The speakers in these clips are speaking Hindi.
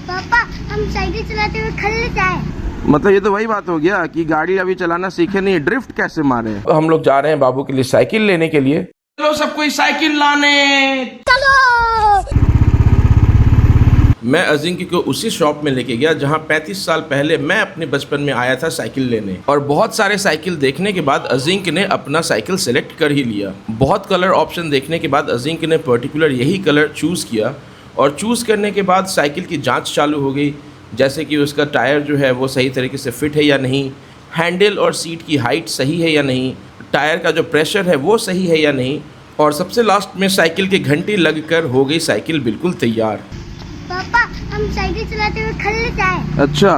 पापा हम साइकिल चलाते हुए खल्ले जाए। मतलब ये तो वही बात हो गया कि गाड़ी अभी चलाना सीखे नहीं, ड्रिफ्ट कैसे मारे। हम लोग जा रहे हैं बाबू के लिए साइकिल लेने के लिए। चलो सब कोई साइकिल लाने। चलो। मैं अजिंक्य को उसी शॉप में लेके गया जहां 35 साल पहले मैं अपने बचपन में आया था साइकिल लेने, और बहुत सारे साइकिल देखने के बाद अजिंक्य ने अपना साइकिल सेलेक्ट कर ही लिया। बहुत कलर ऑप्शन देखने के बाद अजिंक्य ने पर्टिकुलर यही कलर चूज़ किया, और चूज़ करने के बाद साइकिल की जांच चालू हो गई, जैसे कि उसका टायर जो है वो सही तरीके से फिट है या नहीं, हैंडल और सीट की हाइट सही है या नहीं, टायर का जो प्रेशर है वो सही है या नहीं, और सबसे लास्ट में साइकिल की घंटी लगकर हो गई साइकिल बिल्कुल तैयार। पापा हम साइकिल चलाते हुए खल्ले जाए। अच्छा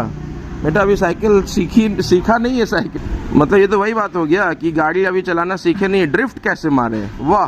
बेटा, अभी साइकिल सीखा नहीं है साइकिल। मतलब ये तो वही बात हो गया कि गाड़ी अभी चलाना सीखे नहीं, ड्रिफ्ट कैसे मारे। वाह।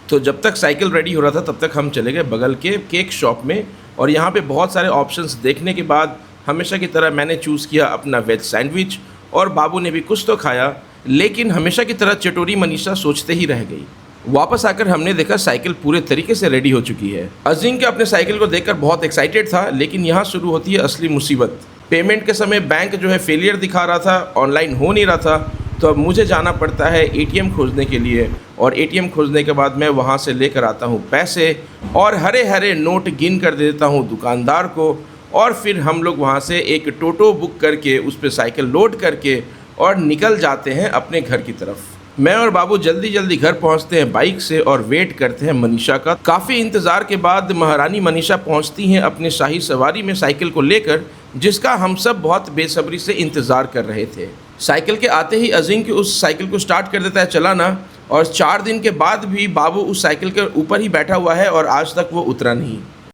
तो जब तक साइकिल रेडी हो रहा था तब तक हम चले गए बगल के केक शॉप में, और यहाँ पे बहुत सारे ऑप्शंस देखने के बाद हमेशा की तरह मैंने चूज़ किया अपना वेज सैंडविच, और बाबू ने भी कुछ तो खाया, लेकिन हमेशा की तरह चटोरी मनीषा सोचते ही रह गई। वापस आकर हमने देखा साइकिल पूरे तरीके से रेडी हो चुकी है। अजिंक्य अपने साइकिल को देखकर बहुत एक्साइटेड था, लेकिन यहाँ शुरू होती है असली मुसीबत। पेमेंट के समय बैंक जो है फेलियर दिखा रहा था, ऑनलाइन हो नहीं रहा था, तो अब मुझे जाना पड़ता है एटीएम खोजने के लिए, और एटीएम खोजने के बाद मैं वहाँ से लेकर आता हूँ पैसे और हरे हरे नोट गिन कर देता हूँ दुकानदार को, और फिर हम लोग वहाँ से एक टोटो बुक करके उस पर साइकिल लोड करके और निकल जाते हैं अपने घर की तरफ। मैं और बाबू जल्दी जल्दी घर पहुंचते हैं बाइक से और वेट करते हैं मनीषा का। काफ़ी इंतज़ार के बाद महारानी मनीषा पहुंचती हैं अपनी शाही सवारी में साइकिल को लेकर, जिसका हम सब बहुत बेसब्री से इंतज़ार कर रहे थे। साइकिल के आते ही अजिंक्य उस साइकिल को स्टार्ट कर देता है चलाना, और 4 दिन के बाद भी बाबू उस साइकिल के ऊपर ही बैठा हुआ है और आज तक वो उतरा नहीं।